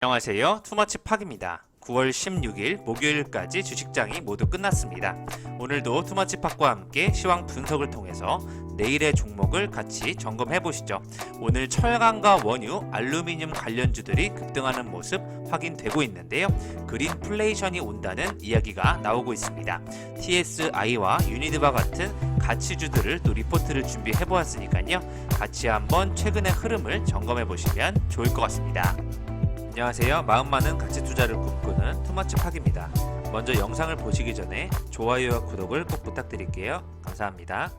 안녕하세요. 투머치 팍입니다. 9월 16일 목요일까지 주식장이 모두 끝났습니다. 오늘도 투머치 팍과 함께 시황 분석을 통해서 내일의 종목을 같이 점검해 보시죠. 오늘 철강과 원유, 알루미늄 관련주들이 급등하는 모습 확인되고 있는데요. 그린플레이션이 온다는 이야기가 나오고 있습니다. TSI와 유니드바 같은 가치주들을 또 리포트를 준비해 보았으니까요. 같이 한번 최근의 흐름을 점검해 보시면 좋을 것 같습니다. 안녕하세요. 마음 많은 가치 투자를 꿈꾸는 투머치 팍입니다. 먼저 영상을 보시기 전에 좋아요와 구독을 꼭 부탁드릴게요. 감사합니다.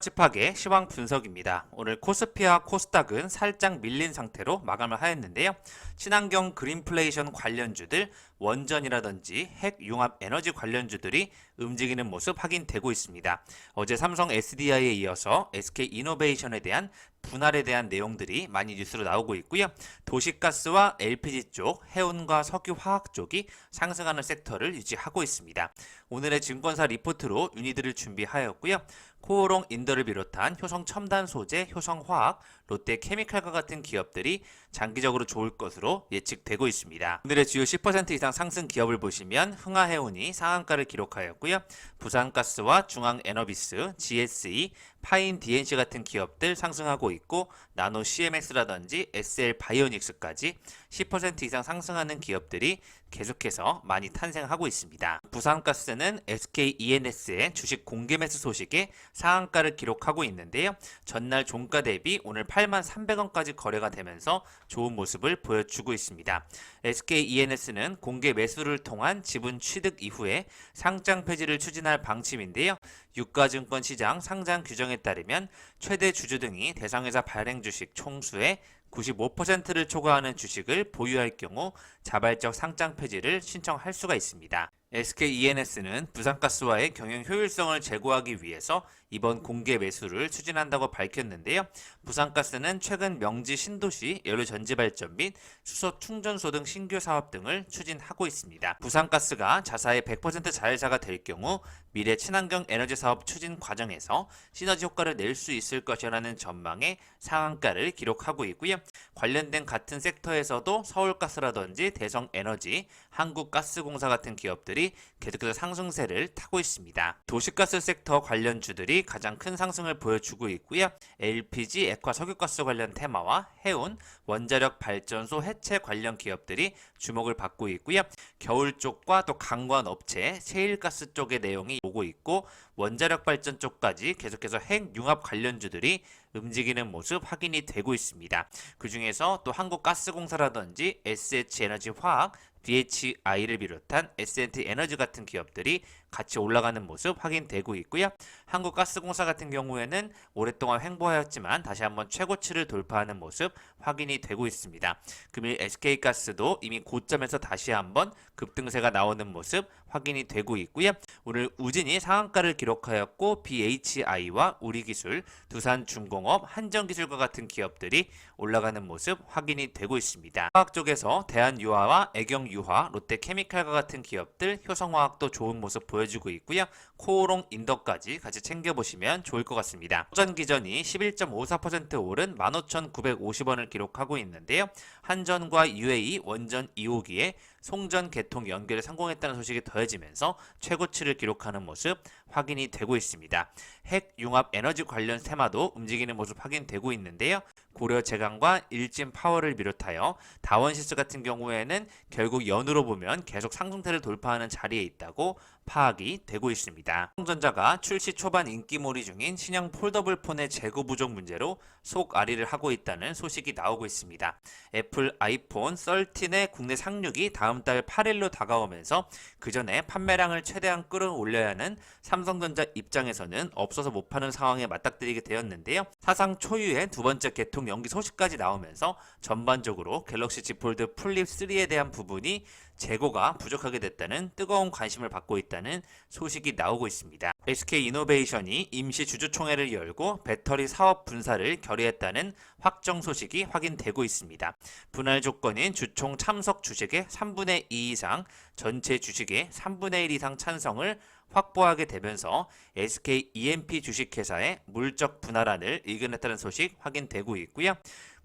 투머치팍의 시황 분석입니다. 오늘 코스피와 코스닥은 살짝 밀린 상태로 마감을 하였는데요. 친환경 그린플레이션 관련주들, 원전이라든지 핵 융합 에너지 관련주들이 움직이는 모습 확인되고 있습니다. 어제 삼성 SDI에 이어서 SK이노베이션에 대한 분할에 대한 내용들이 많이 뉴스로 나오고 있고요. 도시가스와 LPG 쪽, 해운과 석유화학 쪽이 상승하는 섹터를 유지하고 있습니다. 오늘의 증권사 리포트로 유니드를 준비하였고요. 코오롱 인더를 비롯한 효성 첨단 소재, 효성화학, 롯데 케미칼과 같은 기업들이 장기적으로 좋을 것으로 예측되고 있습니다. 오늘의 주요 10% 이상 상승 기업을 보시면 흥하해운이 상한가를 기록하였고요. 부산가스와 중앙에너비스, GSE, 파인 DNC 같은 기업들 상승하고 있고, 나노 CMX라든지 SL 바이오닉스까지 10% 이상 상승하는 기업들이 계속해서 많이 탄생하고 있습니다. 부산가스는 SKENS의 주식 공개 매수 소식에 상한가를 기록하고 있는데요. 전날 종가 대비 오늘 83,300원까지 거래가 되면서 좋은 모습을 보여주고 있습니다. SKENS는 공개 매수를 통한 지분 취득 이후에 상장 폐지를 추진할 방침인데요. 유가증권 시장 상장 규정에 따르면 최대 주주 등이 대상회사 발행 주식 총수의 95%를 초과하는 주식을 보유할 경우 자발적 상장 폐지를 신청할 수가 있습니다. SKENS는 부산가스와의 경영 효율성을 제고하기 위해서 이번 공개 매수를 추진한다고 밝혔는데요. 부산가스는 최근 명지 신도시 연료전지발전 및 수소 충전소 등 신규 사업 등을 추진하고 있습니다. 부산가스가 자사의 100% 자회사가 될 경우 미래 친환경 에너지 사업 추진 과정에서 시너지 효과를 낼 수 있을 것이라는 전망에 상한가를 기록하고 있고요. 관련된 같은 섹터에서도 서울가스라든지 대성에너지, 한국가스공사 같은 기업들이 계속해서 상승세를 타고 있습니다. 도시가스 섹터 관련주들이 가장 큰 상승을 보여주고 있고요. LPG, 액화 석유가스 관련 테마와 해운, 원자력 발전소 해체 관련 기업들이 주목을 받고 있고요. 겨울 쪽과 또 강관 업체, 셰일가스 쪽의 내용이 오고 있고, 원자력 발전 쪽까지 계속해서 핵 융합 관련주들이 움직이는 모습 확인이 되고 있습니다. 그 중에서 또 한국가스공사라든지 SH에너지화학, BHI를 비롯한 S&T 에너지 같은 기업들이 같이 올라가는 모습 확인되고 있고요. 한국가스공사 같은 경우에는 오랫동안 횡보하였지만 다시 한번 최고치를 돌파하는 모습 확인이 되고 있습니다. 금일 SK가스도 이미 고점에서 다시 한번 급등세가 나오는 모습 확인이 되고 있고요. 오늘 우진이 상한가를 기록하였고, BHI와 우리기술, 두산중공업, 한전기술과 같은 기업들이 올라가는 모습 확인이 되고 있습니다. 화학 쪽에서 대한유화와 애경유화, 롯데케미칼과 같은 기업들, 효성화학도 좋은 모습 보여주고 있고요. 코오롱 인더까지 같이 챙겨보시면 좋을 것 같습니다. 오전 기전이 11.54% 오른 15,950원을 기록하고 있는데요. 한전과 UAE 원전 2호기에 송전 개통 연결에 성공했다는 소식이 더해지면서 최고치를 기록하는 모습 확인이 되고 있습니다. 핵 융합 에너지 관련 테마도 움직이는 모습 확인되고 있는데요. 고려 제강과 일진 파워를 비롯하여 다원시스 같은 경우에는 결국 연으로 보면 계속 상승세를 돌파하는 자리에 있다고 파악이 되고 있습니다. 삼성전자가 출시 초반 인기몰이 중인 신형 폴더블 폰의 재고 부족 문제로 속앓이를 하고 있다는 소식이 나오고 있습니다. 애플 아이폰 13의 국내 상륙이 다음 달 8일로 다가오면서 그 전에 판매량을 최대한 끌어올려야 하는 삼성전자 입장에서는 없어서 못 파는 상황에 맞닥뜨리게 되었는데요. 사상 초유의 두 번째 개통 연기 소식까지 나오면서 전반적으로 갤럭시 Z 폴드 플립 3에 대한 부분이 재고가 부족하게 됐다는 뜨거운 관심을 받고 있다는 소식이 나오고 있습니다. SK이노베이션이 임시 주주총회를 열고 배터리 사업 분사를 결의했다는 확정 소식이 확인되고 있습니다. 분할 조건인 주총 참석 주식의 3분의 2 이상, 전체 주식의 3분의 1 이상 찬성을 확보하게 되면서 SK EMP 주식회사의 물적 분할안을 의견했다는 소식 확인되고 있고요.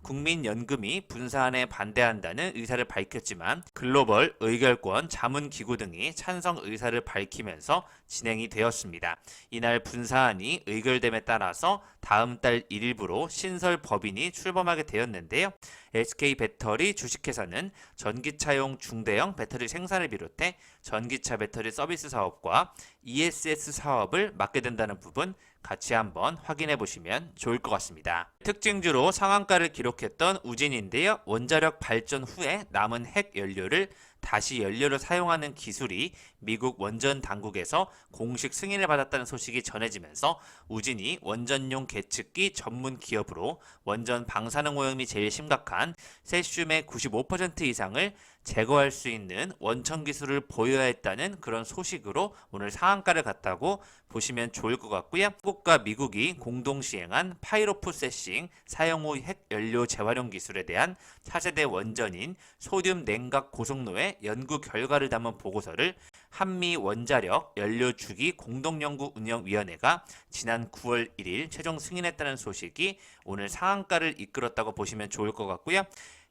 국민연금이 분산에 반대한다는 의사를 밝혔지만 글로벌 의결권 자문기구 등이 찬성 의사를 밝히면서 진행이 되었습니다. 이날 분사안이 의결됨에 따라서 다음 달 1일부로 신설 법인이 출범하게 되었는데요. SK배터리 주식회사는 전기차용 중대형 배터리 생산을 비롯해 전기차 배터리 서비스 사업과 ESS 사업을 맡게 된다는 부분 같이 한번 확인해 보시면 좋을 것 같습니다. 특징주로 상한가를 기록했던 우진인데요. 원자력 발전 후에 남은 핵 연료를 다시 연료로 사용하는 기술이 미국 원전 당국에서 공식 승인을 받았다는 소식이 전해지면서 우진이 원전용 계측기 전문 기업으로 원전 방사능 오염이 제일 심각한 세슘의 95% 이상을 제거할 수 있는 원천 기술을 보여야 했다는 그런 소식으로 오늘 상한가를 갔다고 보시면 좋을 것 같고요. 한국과 미국이 공동 시행한 파이로프로세싱 사용 후 핵 연료 재활용 기술에 대한 차세대 원전인 소듐 냉각 고속로의 연구 결과를 담은 보고서를 한미 원자력 연료 주기 공동연구운영위원회가 지난 9월 1일 최종 승인했다는 소식이 오늘 상한가를 이끌었다고 보시면 좋을 것 같고요.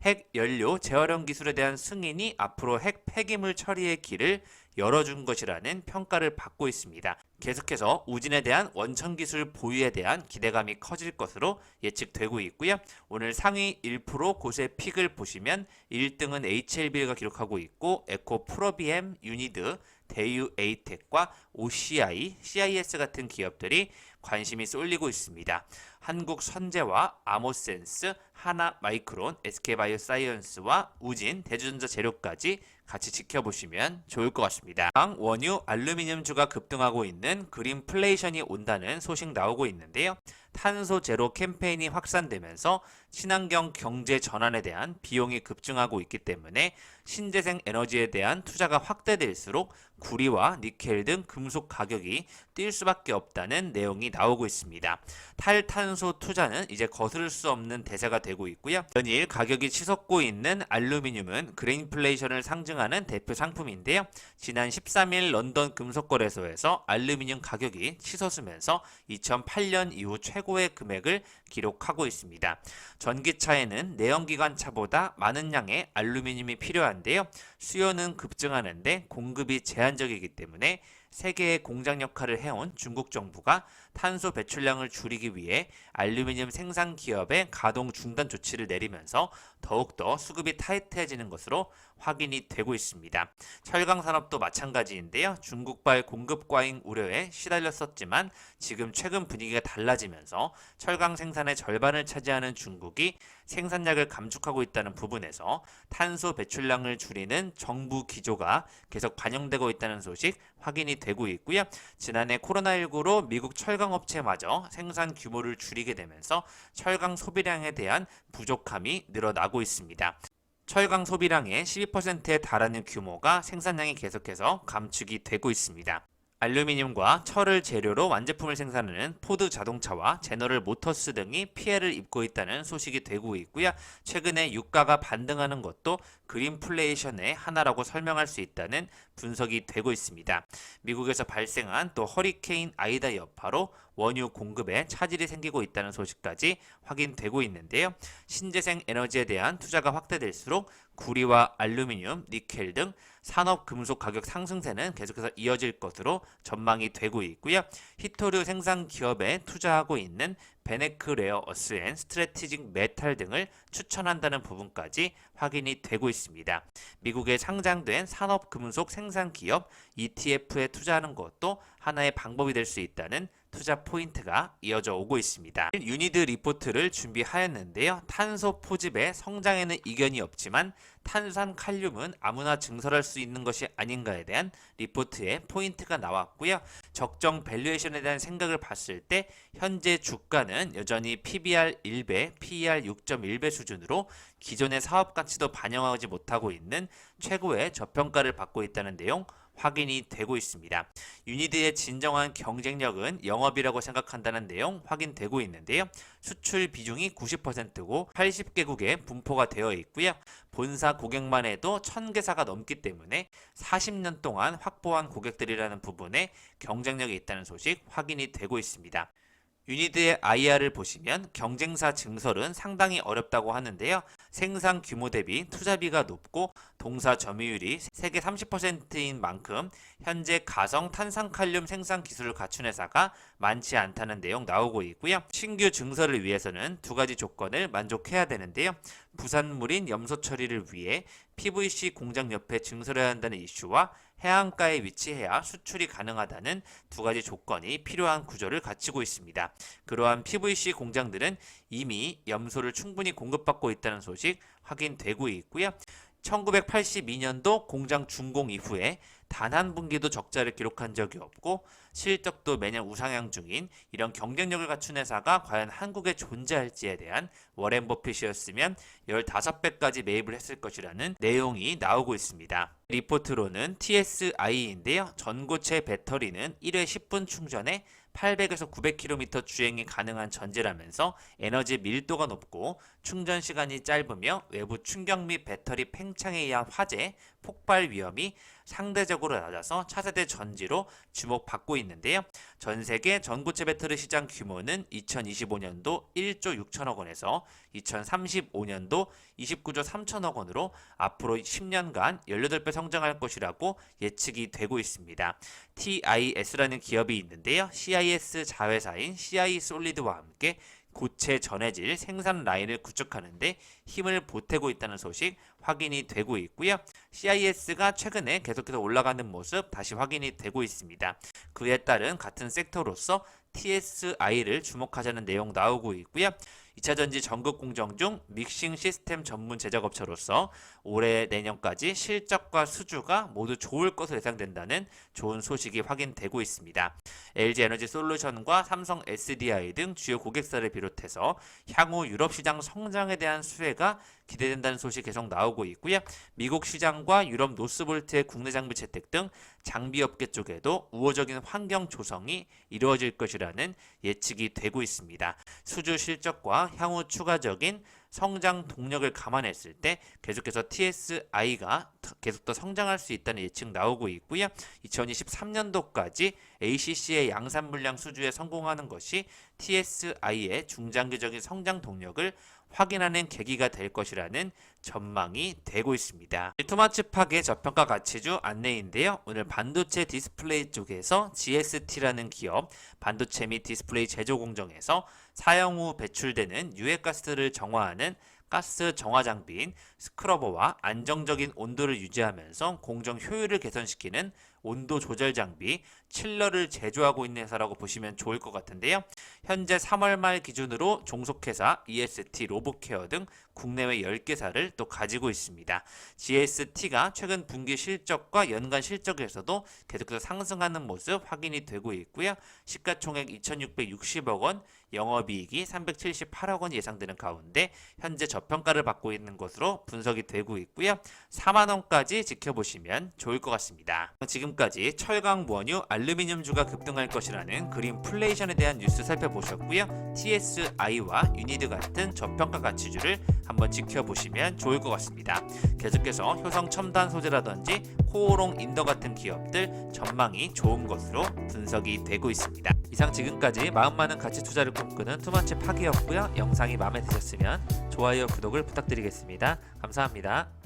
핵 연료 재활용 기술에 대한 승인이 앞으로 핵 폐기물 처리의 길을 열어준 것이라는 평가를 받고 있습니다. 계속해서 우진에 대한 원천 기술 보유에 대한 기대감이 커질 것으로 예측되고 있고요. 오늘 상위 1% 곳의 픽을 보시면 1등은 HLB가 기록하고 있고 에코 프로비엠, 유니드, 대유 에이텍과 OCI, CIS 같은 기업들이 관심이 쏠리고 있습니다. 한국 선제와 아모센스, 하나마이크론, SK바이오사이언스와 우진, 대주전자 재료까지 같이 지켜보시면 좋을 것 같습니다. 원유, 알루미늄주가 급등하고 있는 그린플레이션이 온다는 소식 나오고 있는데요. 탄소 제로 캠페인이 확산되면서 친환경 경제 전환에 대한 비용이 급증하고 있기 때문에 신재생 에너지에 대한 투자가 확대될수록 구리와 니켈 등 금속 가격이 뛸 수밖에 없다는 내용이 나오고 있습니다. 탈탄소 투자는 이제 거스를 수 없는 대세가 되고 있고요. 연일 가격이 치솟고 있는 알루미늄은 그린플레이션을 상징하는 대표 상품인데요. 지난 13일 런던 금속거래소에서 알루미늄 가격이 치솟으면서 2008년 이후 최고의 금액을 기록하고 있습니다. 전기차에는 내연기관차보다 많은 양의 알루미늄이 필요한데요. 수요는 급증하는데 공급이 제한적이기 때문에 세계의 공장 역할을 해온 중국 정부가 탄소 배출량을 줄이기 위해 알루미늄 생산 기업의 가동 중단 조치를 내리면서 더욱더 수급이 타이트해지는 것으로 확인이 되고 있습니다. 철강 산업도 마찬가지인데요. 중국발 공급 과잉 우려에 시달렸었지만 지금 최근 분위기가 달라지면서 철강 생산의 절반을 차지하는 중국이 생산량을 감축하고 있다는 부분에서 탄소 배출량을 줄이는 정부 기조가 계속 반영되고 있다는 소식 확인이 되고 있고요. 지난해 코로나19로 미국 철강업체마저 생산 규모를 줄이게 되면서 철강 소비량에 대한 부족함이 늘어나고 있습니다. 철강 소비량의 12%에 달하는 규모가 생산량이 계속해서 감축이 되고 있습니다. 알루미늄과 철을 재료로 완제품을 생산하는 포드 자동차와 제너럴 모터스 등이 피해를 입고 있다는 소식이 되고 있고요. 최근에 유가가 반등하는 것도 그린플레이션의 하나라고 설명할 수 있다는 분석이 되고 있습니다. 미국에서 발생한 또 허리케인 아이다 여파로 원유 공급에 차질이 생기고 있다는 소식까지 확인되고 있는데요. 신재생 에너지에 대한 투자가 확대될수록 구리와 알루미늄, 니켈 등 산업 금속 가격 상승세는 계속해서 이어질 것으로 전망이 되고 있고요. 히토류 생산 기업에 투자하고 있는 베네크 레어 어스 앤 스트래티직 메탈 등을 추천한다는 부분까지 확인이 되고 있습니다. 미국에 상장된 산업 금속 생산 기업 ETF에 투자하는 것도 하나의 방법이 될 수 있다는 투자 포인트가 이어져 오고 있습니다. 유니드 리포트를 준비하였는데요. 탄소 포집의 성장에는 이견이 없지만 탄산 칼륨은 아무나 증설할 수 있는 것이 아닌가에 대한 리포트에 포인트가 나왔고요. 적정 밸류에이션에 대한 생각을 봤을 때 현재 주가는 여전히 PBR 1배, PER 6.1배 수준으로 기존의 사업 가치도 반영하지 못하고 있는 최고의 저평가를 받고 있다는 내용 확인이 되고 있습니다. 유니드의 진정한 경쟁력은 영업이라고 생각한다는 내용 확인되고 있는데요. 수출 비중이 90%고 80개국에 분포가 되어 있고요. 본사 고객만 해도 1000개사가 넘기 때문에 40년 동안 확보한 고객들이라는 부분에 경쟁력이 있다는 소식 확인이 되고 있습니다. 유니드의 IR을 보시면 경쟁사 증설은 상당히 어렵다고 하는데요. 생산 규모 대비 투자비가 높고 동사 점유율이 세계 30%인 만큼 현재 가성 탄산칼륨 생산 기술을 갖춘 회사가 많지 않다는 내용 나오고 있고요. 신규 증설을 위해서는 두 가지 조건을 만족해야 되는데요. 부산물인 염소 처리를 위해 PVC 공장 옆에 증설해야 한다는 이슈와 해안가에 위치해야 수출이 가능하다는 두 가지 조건이 필요한 구조를 갖추고 있습니다. 그러한 PVC 공장들은 이미 염소를 충분히 공급받고 있다는 소식 확인되고 있고요. 1982년도 공장 준공 이후에 단 한 분기도 적자를 기록한 적이 없고 실적도 매년 우상향 중인 이런 경쟁력을 갖춘 회사가 과연 한국에 존재할지에 대한 워렌 버핏이었으면 15배까지 매입을 했을 것이라는 내용이 나오고 있습니다. 리포트로는 TSI인데요. 전고체 배터리는 1회 10분 충전에 800에서 900km 주행이 가능한 전제라면서 에너지 밀도가 높고 충전 시간이 짧으며 외부 충격 및 배터리 팽창에 의한 화재, 폭발 위험이 상대적으로 낮아서 차세대 전지로 주목받고 있는데요. 전 세계 전고체 배터리 시장 규모는 2025년도 1조 6천억 원에서 2035년도 29조 3천억 원으로 앞으로 10년간 18배 성장할 것이라고 예측이 되고 있습니다. TIS라는 기업이 있는데요. CIS 자회사인 CI 솔리드와 함께 고체 전해질 생산 라인을 구축하는데 힘을 보태고 있다는 소식 확인이 되고 있고요. CIS가 최근에 계속해서 올라가는 모습 다시 확인이 되고 있습니다. 그에 따른 같은 섹터로서 TSI를 주목하자는 내용 나오고 있고요. 2차 전지 전국 공정 중 믹싱 시스템 전문 제작업체로서 올해 내년까지 실적과 수주가 모두 좋을 것으로 예상된다는 좋은 소식이 확인되고 있습니다. LG 에너지 솔루션과 삼성 SDI 등 주요 고객사를 비롯해서 향후 유럽 시장 성장에 대한 수혜가 기대된다는 소식이 계속 나오고 있고요. 미국 시장과 유럽 노스볼트의 국내 장비 채택 등 장비 업계 쪽에도 우호적인 환경 조성이 이루어질 것이라는 예측이 되고 있습니다. 수주 실적과 향후 추가적인 성장 동력을 감안했을 때 계속해서 TSI가 계속 더 성장할 수 있다는 예측 나오고 있고요. 2023년도까지 ACC의 양산 물량 수주에 성공하는 것이 TSI의 중장기적인 성장 동력을 확인하는 계기가 될 것이라는 전망이 되고 있습니다. 투마츠팍의 저평가 가치주 안내인데요. 오늘 반도체 디스플레이 쪽에서 GST라는 기업 반도체 및 디스플레이 제조 공정에서 사용 후 배출되는 유해가스를 정화하는 가스 정화 장비인 스크러버와 안정적인 온도를 유지하면서 공정 효율을 개선시키는 온도 조절 장비 칠러를 제조하고 있는 회사라고 보시면 좋을 것 같은데요. 현재 3월 말 기준으로 종속회사 EST, 로보케어 등 국내외 10개사를 또 가지고 있습니다. GST가 최근 분기 실적과 연간 실적에서도 계속해서 상승하는 모습 확인이 되고 있고요. 시가총액 2,660억 원, 영업이익이 378억 원 예상되는 가운데 현재 저평가를 받고 있는 것으로 분석이 되고 있고요. 4만 원까지 지켜보시면 좋을 것 같습니다. 지금까지 철강, 원유, 알루미늄주가 급등할 것이라는 그린플레이션에 대한 뉴스 살펴보셨고요. TSI와 유니드 같은 저평가 가치주를 한번 지켜보시면 좋을 것 같습니다. 계속해서 효성 첨단 소재라든지 코오롱 인더 같은 기업들 전망이 좋은 것으로 분석이 되고 있습니다. 이상 지금까지 마음 많은 가치 투자를 꿈꾸는 투마치 파기였고요. 영상이 마음에 드셨으면 좋아요, 구독을 부탁드리겠습니다. 감사합니다.